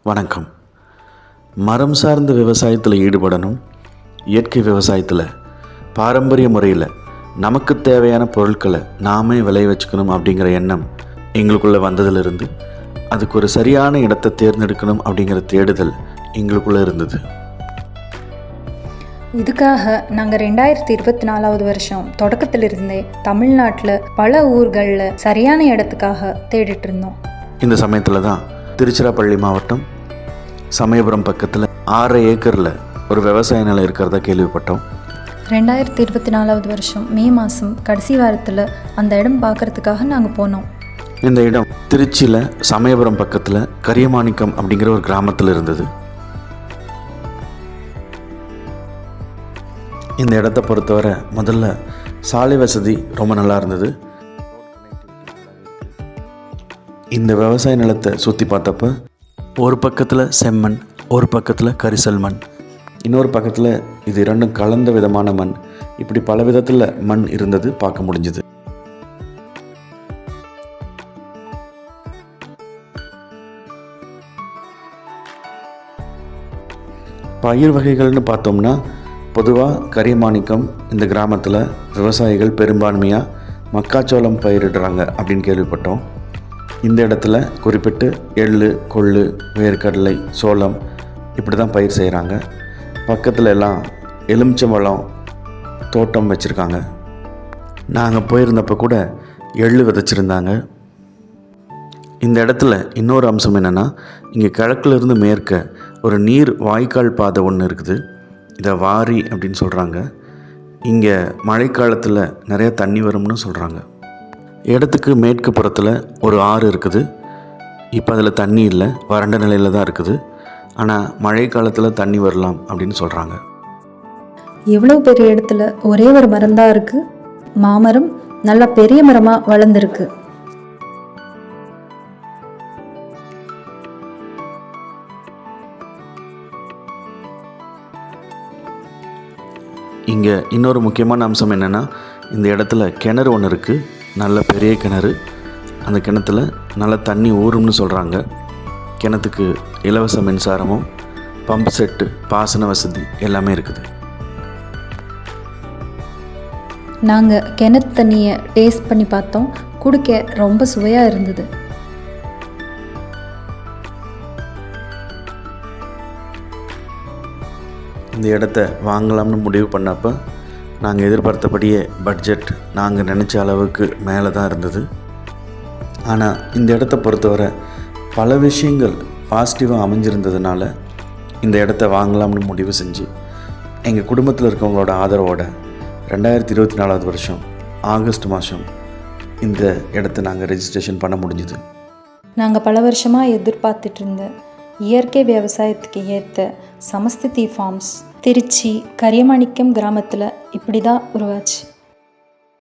வணக்கம். மரம் சார்ந்த விவசாயத்தில் ஈடுபடணும், இயற்கை விவசாயத்தில் பாரம்பரிய முறையில் நமக்கு தேவையான பொருட்களை நாமே விளைய வச்சுக்கணும் அப்படிங்கிற எண்ணம் எங்களுக்குள்ளே வந்ததிலிருந்து அதுக்கு ஒரு சரியான இடத்தை தேர்ந்தெடுக்கணும் அப்படிங்கிற தேடுதல் எங்களுக்குள்ளே இருந்தது. இதுக்காக நாங்கள் 2024 வருஷம் தொடக்கத்திலிருந்தே தமிழ்நாட்டில் பல ஊர்களில் சரியான இடத்துக்காக தேடிட்டு இருந்தோம். இந்த சமயத்தில் தான் திருச்சிராப்பள்ளி மாவட்டம் சமயபுரம் பக்கத்தில் 6 ஏக்கரில் ஒரு விவசாய நிலம் இருக்கிறதா கேள்விப்பட்டோம். 2024 வருஷம் மே மாதம் கடைசி வாரத்தில் அந்த இடம் பார்க்குறதுக்காக நாங்கள் போனோம். இந்த இடம் திருச்சியில் சமயபுரம் பக்கத்தில் கரியமாணிக்கம் அப்படிங்கிற ஒரு கிராமத்தில் இருந்தது. இந்த இடத்த பொறுத்தவரை முதல்ல சாலை வசதி ரொம்ப நல்லா இருந்தது. இந்த விவசாய நிலத்தை சுற்றி பார்த்தப்ப ஒரு பக்கத்தில் செம்மண், ஒரு பக்கத்தில் கரிசல் மண், இன்னொரு பக்கத்தில் இது இரண்டும் கலந்த விதமான மண், இப்படி பல விதத்தில் மண் இருந்தது பார்க்க முடிஞ்சுது. பயிர் வகைகள்னு பார்த்தோம்னா பொதுவாக கரியமாணிக்கம் இந்த கிராமத்தில் விவசாயிகள் பெரும்பான்மையாக மக்காச்சோளம் பயிரிடுறாங்க அப்படின்னு கேள்விப்பட்டோம். இந்த இடத்துல குறிப்பிட்டு எள்ளு, கொள்ளு, வேர்க்கடலை, சோளம் இப்படி தான் பயிர் செய்கிறாங்க. பக்கத்தில் எல்லாம் எலுமிச்சம்பழம் தோட்டம் வச்சுருக்காங்க. நாங்கள் போயிருந்தப்போ கூட எள்ளு விதைச்சிருந்தாங்க. இந்த இடத்துல இன்னொரு அம்சம் என்னென்னா, இங்கே கிழக்குலேருந்து மேற்க ஒரு நீர் வாய்க்கால் பாதை ஒன்று இருக்குது. இதை வாரி அப்படின்னு சொல்கிறாங்க. இங்கே மழைக்காலத்தில் நிறைய தண்ணி வரும்னு சொல்கிறாங்க. இடத்துக்கு மேற்கு புறத்தில் ஒரு ஆறு இருக்குது. இப்போ அதில் தண்ணி இல்லை, வறண்ட நிலையில் தான் இருக்குது. ஆனால் மழை காலத்தில் தண்ணி வரலாம் அப்படின்னு சொல்கிறாங்க. எவ்வளோ பெரிய இடத்துல ஒரே ஒரு மரம் தான் இருக்குது. மாமரம் நல்லா பெரிய மரமாக வளர்ந்துருக்கு. இங்கே இன்னொரு முக்கியமான அம்சம் என்னென்னா, இந்த இடத்துல கிணறு ஒன்று இருக்குது. நல்ல பெரிய கிணறு. அந்த கிணத்துல நல்ல தண்ணி ஊறும்னு சொல்கிறாங்க. கிணத்துக்கு இலவச மின்சாரமும் பம்ப் செட்டு, பாசன வசதி எல்லாமே இருக்குது. நாங்கள் கிணத்து தண்ணியை டேஸ்ட் பண்ணி பார்த்தோம். குடிக்க ரொம்ப சுவையாக இருந்தது. இந்த இடத்த வாங்கலாம்னு முடிவு பண்ணப்போ நாங்கள் எதிர்பார்த்தபடியே பட்ஜெட் நாங்கள் நினச்ச அளவுக்கு மேலே தான் இருந்தது. ஆனால் இந்த இடத்த பொறுத்தவரை பல விஷயங்கள் பாசிட்டிவாக அமைஞ்சிருந்ததுனால இந்த இடத்த வாங்கலாம்னு முடிவு செஞ்சு எங்கள் குடும்பத்தில் இருக்கவங்களோட ஆதரவோட 2024 வருஷம் ஆகஸ்ட் மாதம் இந்த இடத்த நாங்கள் ரெஜிஸ்ட்ரேஷன் பண்ண முடிஞ்சுது. நாங்கள் பல வருஷமாக எதிர்பார்த்துட்டு இருந்த இயற்கை விவசாயத்துக்கு ஏற்ற சமஸ்திதி ஃபார்ம்ஸ் திருச்சி கரியமாணிக்கம் கிராமத்தில் இப்படி தான் உருவாச்சு.